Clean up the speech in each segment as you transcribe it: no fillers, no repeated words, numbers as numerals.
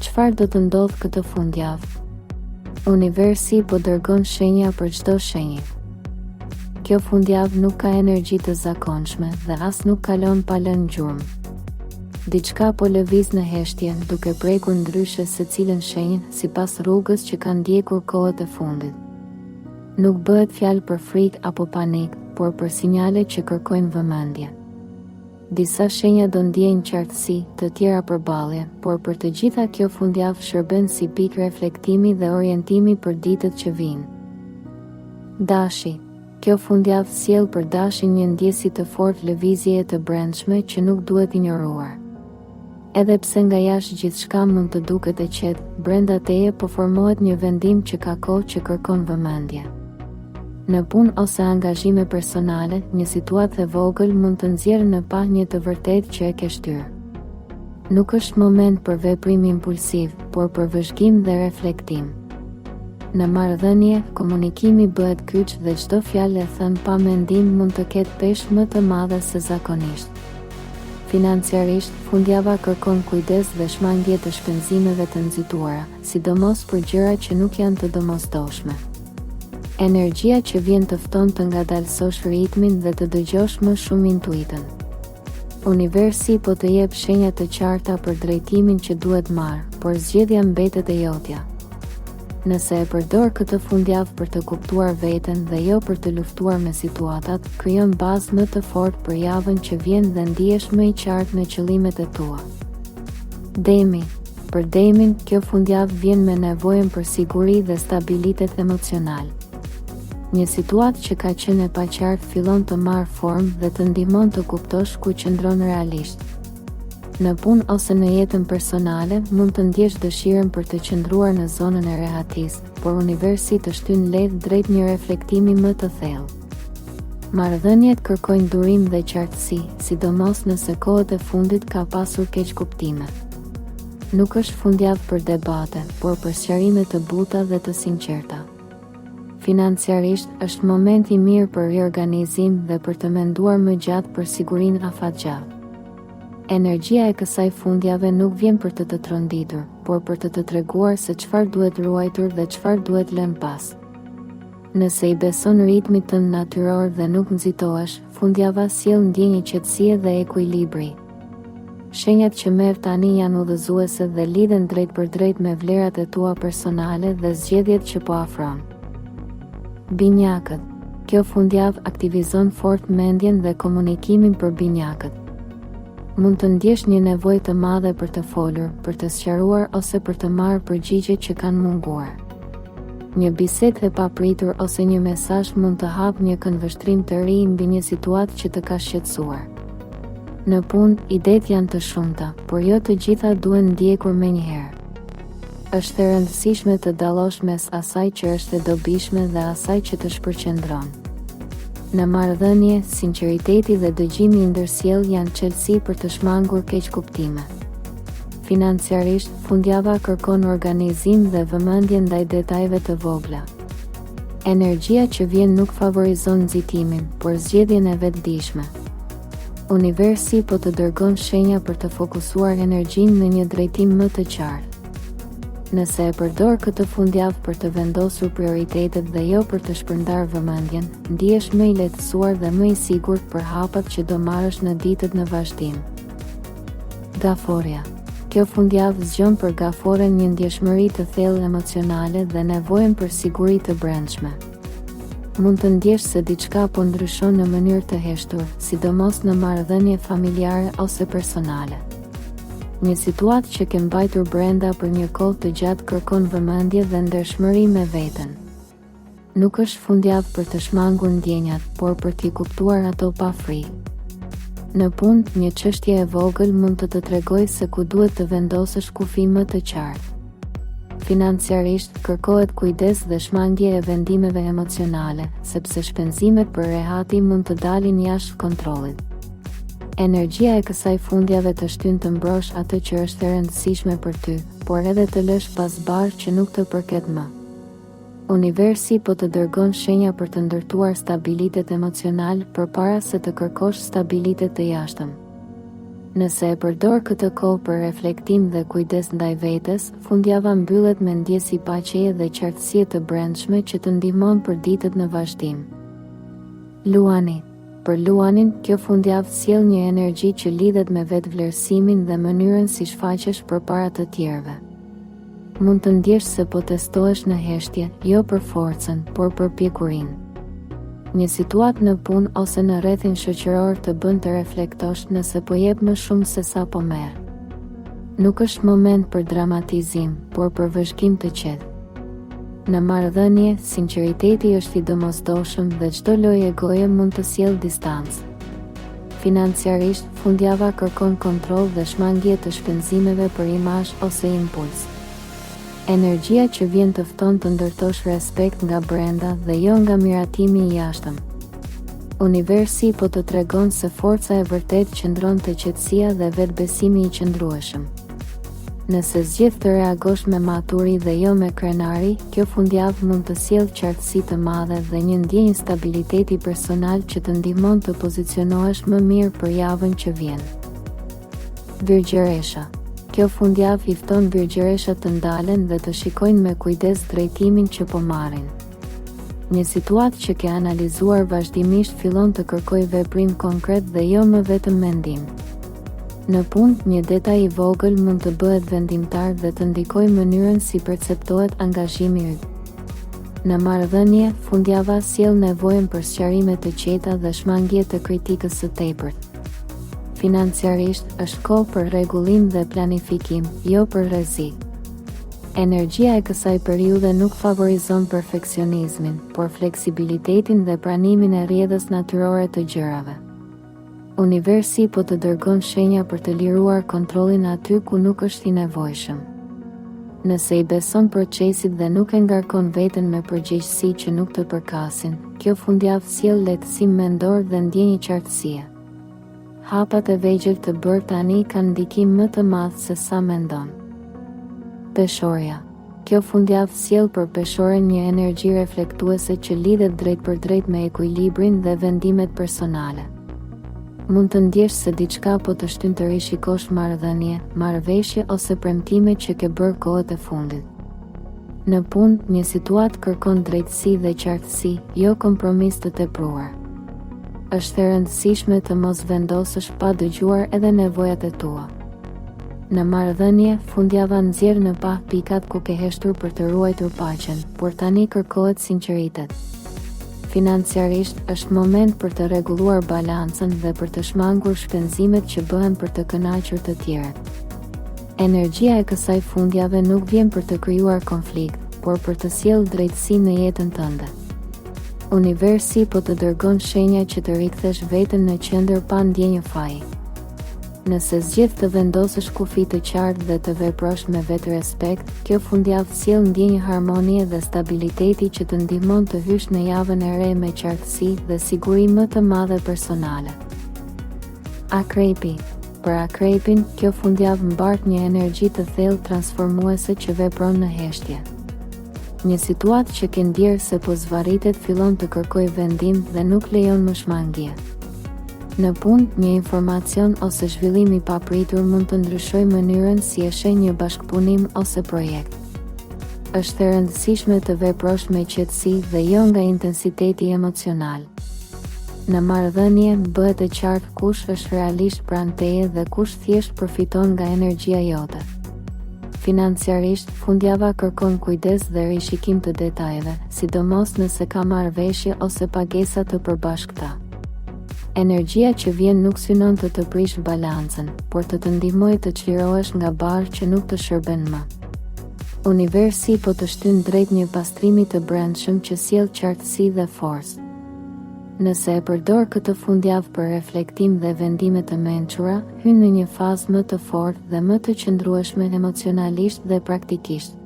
Çfarë do të ndodhë këtë fundjavë? Universi po dërgon shenja për çdo shenjë. Kjo fundjavë nuk ka energji të zakonshme dhe as nuk kalon pa lënë gjurmë. Diçka po lëviz në heshtje, duke prekur ndryshe secilën shenjë sipas rrugës që kanë ndjekur kohët e fundit. Nuk bëhet fjalë për frikë apo panik, por për sinjale që kërkojnë vëmendje. Disa shenja do ndjejnë qartësi, të tjera përballje, por për të gjitha kjo fundjavë shërben si pikë reflektimi dhe orientimi për ditët që vinë. Dashi. Kjo fundjavë sjell për dashin një ndjesi të fortë lëvizjeje të brendshme që nuk duhet injoruar. Edhe pse nga jashtë gjithçka mund të duket e qetë, brenda teje po formohet një vendim që ka kohë që kërkon vëmendje. Në punë ose angazhime personale, një situatë e vogël mund të nxjerrë në pa një të vërtetë që e ke shtyrë. Nuk është moment për veprim impulsiv, por për vëzhgim dhe reflektim. Në marrëdhënie, komunikimi bëhet kyç dhe çdo fjalë e thënë pa mendim mund të ketë peshë më të madhe se zakonisht. Financiarisht, fundjava kërkon kujdes dhe shmangje të shpenzimeve të nxituara, sidomos për gjëra që nuk janë të domosdoshme. Energjia që vjen të fton të ngadalësosh ritmin dhe të dëgjosh më shumë intuitën. Universi po të jep shenja të qarta për drejtimin që duhet marrë, por zgjedhja mbetet e jotja. Nëse e përdor këtë fundjavë për të kuptuar veten dhe jo për të luftuar me situatat, krijon bazë më të fortë për javën që vjen dhe ndihesh më i qartë me qëllimet e tua. Demi. Për Demin, kjo fundjavë vjen me nevojën për siguri dhe stabilitet emocional. Një situatë që ka qenë e paqartë fillon të marrë formë dhe të ndihmon të kuptosh ku qëndron realisht. Në punë ose në jetën personale, mund të ndjesh dëshirën për të qëndruar në zonën e rehatisë, por universi të shtyn lehtë drejt një reflektimi më të thellë. Marrëdhëniet kërkojnë durim dhe qartësi, sidomos nëse kohët e fundit ka pasur keqkuptime. Nuk është fundjavë për debate, por për sqarime të buta dhe të sinqerta. Financiarisht, është moment i mirë për riorganizim dhe për të menduar më gjatë për sigurinë afatgjatë. Energjia e kësaj fundjave nuk vjen për të tronditur, por për të treguar se çfarë duhet ruajtur dhe çfarë duhet lënë pas. Nëse i beson ritmit tënd natyror dhe nuk nxitohesh, fundjava sjell ndjenjë qetësie dhe ekuilibri. Shenjat që merr tani janë udhëzuese dhe lidhen drejt për drejt me vlerat e tua personale dhe zgjedhjet që po afron. Binjakët. Kjo fundjavë aktivizon fort mendjen dhe komunikimin për binjakët. Mund të ndjesh një nevojë të madhe për të folur, për të sqaruar ose për të marrë përgjigje që kanë munguar. Një bisedë e papritur ose një mesazh mund të hapë një këndvështrim të ri mbi një situatë që të ka shqetësuar. Në punë, idetë janë të shumta, por jo të gjitha duhen ndjekur menjëherë. Është e rëndësishme të dallosh mes asaj që është e dobishme dhe asaj që të shpërqendron. Në marrëdhënie, sinqeriteti dhe dëgjimi i ndërsjell janë çelësi për të shmangur keqkuptime. Financiarisht, fundjava kërkon organizim dhe vëmendje ndaj detajeve të vogla. Energjia që vjen nuk favorizon nxitimin, por zgjedhjen e vetëdijshme. Universi po të dërgon shenja për të fokusuar energjinë në një drejtim më të qartë. Nëse e përdor këtë fundjavë për të vendosur prioritetet dhe jo për të shpërndar vëmendjen, ndihesh më i lehtësuar dhe më i sigurt për hapat që do marrësh në ditët në vazhdim. Gaforja. Kjo fundjavë zgjon për gaforen një ndjeshmëri të thellë emocionale dhe nevojën për siguri të brendshme. Mund të ndjesh se diçka po ndryshon në mënyrë të heshtur, sidomos në marrëdhënie familjare ose personale. Një situatë që ke mbajtur brenda për një kohë të gjatë kërkon vëmendje dhe ndershmëri me veten. Nuk është fundjavë për të shmangur ndjenjat, por për t'i kuptuar ato pa frikë. Në punë, një çështje e vogël mund të tregojë se ku duhet të vendosësh kufi më të qartë. Financiarisht, kërkohet kujdes dhe shmangje e vendimeve emocionale, sepse shpenzimet për rehati mund të dalin jashtë kontrollit. Energjia e kësaj fundjave të shtyn të mbrosh atë që është e rëndësishme për ty, por edhe të lësh pas barë që nuk të përket më. Universi po të dërgon shenja për të ndërtuar stabilitet emocional përpara se të kërkosh stabilitet të jashtëm. Nëse e përdor këtë kohë për reflektim dhe kujdes ndaj vetes, fundjava mbyllet me ndjesi paqeje dhe qartësie të brendshme që të ndihmon për ditët në vazhdim. Luani. Për Luanin, kjo fundjavë sjell një energji që lidhet me vetvlerësimin dhe mënyrën si shfaqesh përpara të tjerëve. Mund të ndjesh se po testohesh në heshtje, jo për forcën, por për pjekurinë. Një situatë në punë ose në rrethin shoqëror të bën të reflektosh nëse po jep më shumë se sa po merr. Nuk është moment për dramatizim, por për vëzhgim të qetë. Në marrëdhënie, sinqeriteti është i domosdoshëm dhe çdo lojë egoje mund të sjellë distancë. Financiarisht, fundjava kërkon kontroll dhe shmangje të shpenzimeve për imazh ose impuls. Energjia që vjen të fton të ndërtosh respekt nga brenda dhe jo nga miratimi i jashtëm. Universi po të tregon se forca e vërtet qëndron te qetësia dhe vetbesimi i qëndrueshëm. Nëse zgjedh të reagosh me maturi dhe jo me krenari, kjo fundjavë mund të sjellë qartësi të madhe dhe një ndjenjë stabiliteti personal që të ndihmon të pozicionohesh më mirë për javën që vjen. Virgjëresha. Kjo fundjavë i fton virgjëreshat të ndalen dhe të shikojnë me kujdes drejtimin që po marrin. Një situatë që ke analizuar vazhdimisht fillon të kërkojë veprim konkret dhe jo më vetëm mendim. Në punë, një detaj i vogël mund të bëhet vendimtar dhe të ndikojë mënyrën si perceptohet angazhimi yt. Në marrëdhënie, fundjava sjell nevojën për sqarime të qeta dhe shmangje të kritikës së tepërt. Financiarisht, është kohë për rregullim dhe planifikim, jo për rrezik. Energjia e kësaj periudhe nuk favorizon perfeksionizmin, por fleksibilitetin dhe pranimin e rrjedhës natyrore të gjërave. Universi po të dërgon shenja për të liruar kontrollin aty ku nuk është i nevojshëm. Nëse i beson procesit dhe nuk e ngarkon veten me përgjegjësi që nuk të përkasin, kjo fundjavë sjell lehtësim mendor dhe ndjenjë qartësie. Hapat e vegjël të bërë tani kanë ndikim më të madh se sa mendon. Peshorja. Kjo fundjavë sjell për peshoren një energji reflektuese që lidhet drejt për drejt me ekuilibrin dhe vendimet personale. Mund të ndjesh se diçka po të shtyn të rishikosh marrëdhënie, marrëveshje ose premtime që ke bërë kohët e fundit. Në punë, një situatë kërkon drejtësi dhe qartësi, jo kompromis të tepruar. Është e rëndësishme të mos vendosësh pa dëgjuar edhe nevojat e tua. Në marrëdhënie, fundjava nxjerr në pa pikat ku ke heshtur për të ruajtur paqen, por tani kërkohet sinqeritet. Financiarisht, është moment për të rregulluar balancën dhe për të shmangur shpenzimet që bëhen për të kënaqur të tjerët. Energjia e kësaj fundjave nuk vjen për të krijuar konflikt, por për të sjellë drejtësi në jetën tënde. Universi po të dërgon shenja që të rikthesh veten në qendër pa ndjenjë faji. Nëse zgjedh të vendosësh kufi të qartë dhe të veprosh me vetrespekt, kjo fundjavë sjell ndjenjë harmonie dhe stabiliteti që të ndihmon të hysh në javën e re me qartësi dhe siguri më të madhe personale. Akrepi. Për akrepin, kjo fundjavë mbart një energji të thellë transformuese që vepron në heshtje. Një situatë që ke ndjerë se po zvarritet fillon të kërkojë vendim dhe nuk lejon më shmangje. Në punë, një informacion ose zhvillim i papritur mund të ndryshojë mënyrën si e sheh një bashkëpunim ose projekt. Është e rëndësishme të veprosh me qetësi dhe jo nga intensiteti emocional. Në marrëdhënie, bëhet e qartë kush është realisht pranë teje dhe kush thjesht përfiton nga energjia jote. Financiarisht, fundjava kërkon kujdes dhe rishikim të detajeve, sidomos nëse ka marrëveshje ose pagesa të përbashkëta. Energjia që vjen nuk synon të të prish balancën, por të të ndihmojë të çlirohesh nga barë që nuk të shërben më. Universi po të shtyn drejt një pastrimi të brendshëm që sjell qartësi dhe forcë. Nëse e përdor këtë fundjavë për reflektim dhe vendime të mençura, hyn në një fazë më të fortë dhe më të qëndrueshme emocionalisht dhe praktikisht.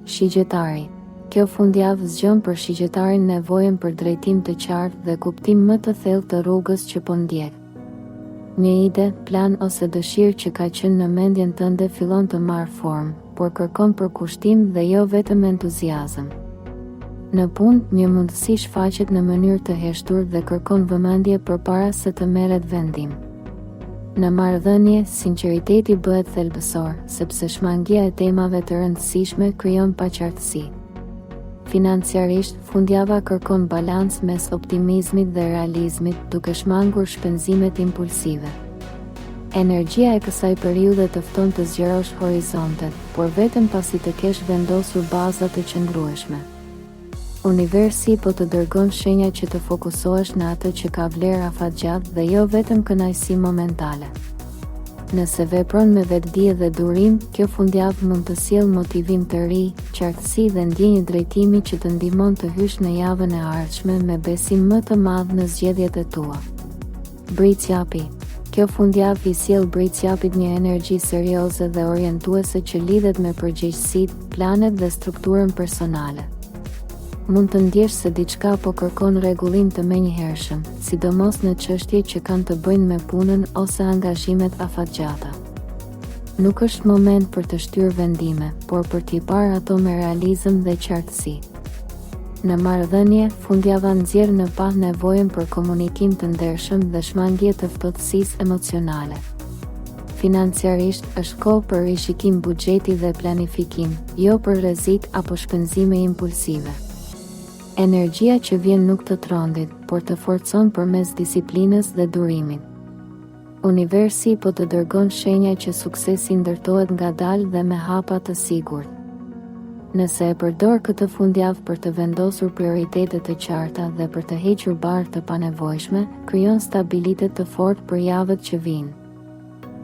Shigjetari. Kjo fundjavë zgjon për shigjetarin nevojën për drejtim të qartë dhe kuptim më të thellë të rrugës që po ndjek. Një ide, plan ose dëshirë që ka qenë në mendjen tënde fillon të marrë formë, por kërkon përkushtim dhe jo vetëm entuziazëm. Në punë, një mundësi shfaqet në mënyrë të heshtur dhe kërkon vëmendje përpara se të merret vendim. Në marrëdhënie, sinqeriteti bëhet thelbësor, sepse shmangia e temave të rëndësishme krijon paqartësi. Financiarisht, fundjava kërkon balans mes optimizmit dhe realizmit, duke shmangur shpenzimet impulsive. Energjia e kësaj periudhe të fton të zgjerosh horizontet, por vetëm pasi të kesh vendosur baza të qëndrueshme. Universi po të dërgon shenja që të fokusohesh në atë që ka vlerë afatgjatë dhe jo vetëm kënaqësi momentale. Nëse vepron me vetdije dhe durim, kjo fundjavë mund të sjellë motivim të ri, qartësi dhe ndjenjë drejtimi që të ndihmon të hysh në javën e ardhshme me besim më të madh në zgjedhjet e tua. Bricjapi. Kjo fundjavë i sjell bricjapit një energji serioze dhe orientuese që lidhet me përgjegjësitë, planet dhe strukturën personale. Mund të ndjesh se diçka po kërkon rregullim të menjëhershëm, sidomos në çështje që kanë të bëjnë me punën ose angazhimet afatgjata. Nuk është moment për të shtyrë vendime, por për t'i parë ato me realizëm dhe qartësi. Në marrëdhënie, fundjava nxjerr në pa nevojën për komunikim të ndershëm dhe shmangje të ftohtësisë emocionale. Financiarisht, është kohë për rishikim buxheti dhe planifikim, jo për rrezik apo shpenzime impulsive. Energjia që vjen nuk të trondit, por të forcon përmes disiplinës dhe durimit. Universi po të dërgon shenja që suksesi ndërtohet ngadalë dhe me hapa të sigurt. Nëse e përdor këtë fundjavë për të vendosur prioritete të qarta dhe për të hequr barë të panevojshme, krijon stabilitet të fortë për javët që vijnë.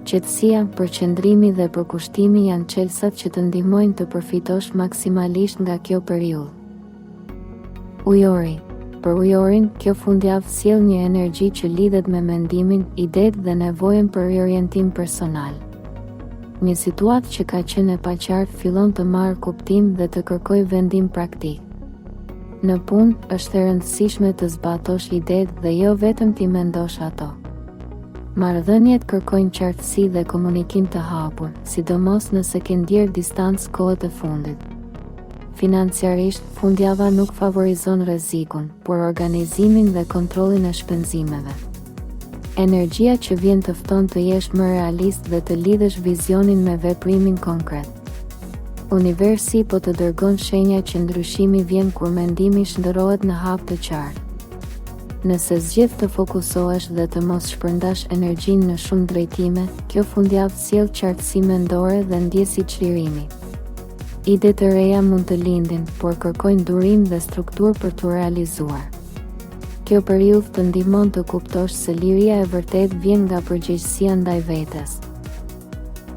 Qetësia, përqendrimi dhe përkushtimi janë çelësat që të ndihmojnë të përfitosh maksimalisht nga kjo periudhë. Ujori. Për ujorin, kjo fundjavë sjell një energji që lidhet me mendimin, idetë dhe nevojën për riorientim personal. Një situatë që ka qenë e paqartë fillon të marrë kuptim dhe të kërkojë vendim praktik. Në punë, është e rëndësishme të zbatosh idetë dhe jo vetëm t'i mendosh ato. Marrëdhëniet kërkojnë qartësi dhe komunikim të hapur, sidomos nëse ke ndjerë distancë kohët e fundit. Financiarisht, fundjava nuk favorizon rrezikun, por organizimin dhe kontrollin e shpenzimeve. Energjia që vjen të fton të jesh më realist dhe të lidhësh vizionin me veprimin konkret. Universi po të dërgon shenja që ndryshimi vjen kur mendimi shndërrohet në hap të qartë. Nëse zgjedh të fokusohesh dhe të mos shpërndash energjinë në shumë drejtime, kjo fundjavë sjell qartësi mendore dhe ndjesi çlirimi. Ide të reja mund të lindin, por kërkojnë durim dhe strukturë për t'u realizuar. Kjo periudhë të ndihmon të kuptosh se liria e vërtet vjen nga përgjegjësia ndaj vetes.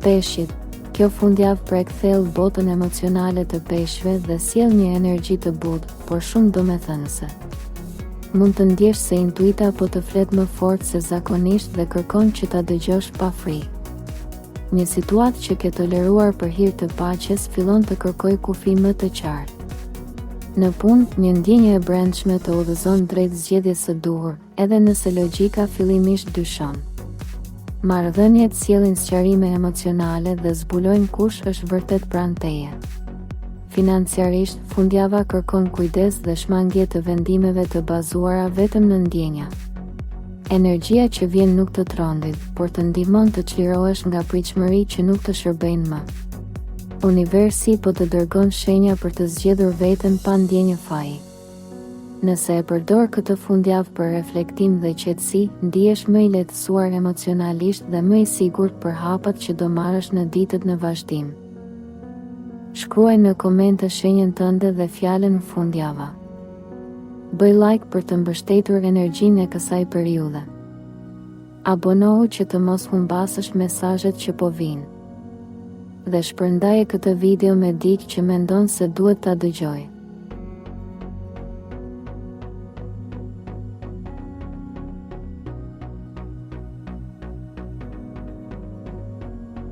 Peshqit. Kjo fundjavë prek thellë botën emocionale të peshqve dhe sjell një energji të butë, por shumë domethënëse. Mund të ndjesh se intuita po të flet më fort se zakonisht dhe kërkon që ta dëgjosh pa frikë. Një situatë që ke toleruar për hir të paqes fillon të kërkojë kufi më të qartë. Në punë, një ndjenjë e brendshme të udhëzon drejt zgjedhjes së duhur, edhe nëse logjika fillimisht dyshon. Marrëdhëniet sjellin sqarime emocionale dhe zbulojnë kush është vërtet pranë teje. Financiarisht, fundjava kërkon kujdes dhe shmangje të vendimeve të bazuara vetëm në ndjenja. Energjia që vjen nuk të trondit, por të ndihmon të çlirohesh nga pritshmëri që nuk të shërbejnë më. Universi po të dërgon shenja për të zgjedhur veten pa ndjenjë faji. Nëse e përdor këtë fundjavë për reflektim dhe qetësi, ndihesh më i lehtësuar emocionalisht dhe më i sigurt për hapat që do marrësh në ditët në vazhdim. Shkruaj në komente shenjën tënde dhe fjalën fundjava. Bëj like për të mbështetur energjinë e kësaj periudhe. Abonohu që të mos humbasësh mesazhet që po vijnë. Dhe shpërndaje këtë video me dikë që mendon se duhet ta dëgjojë.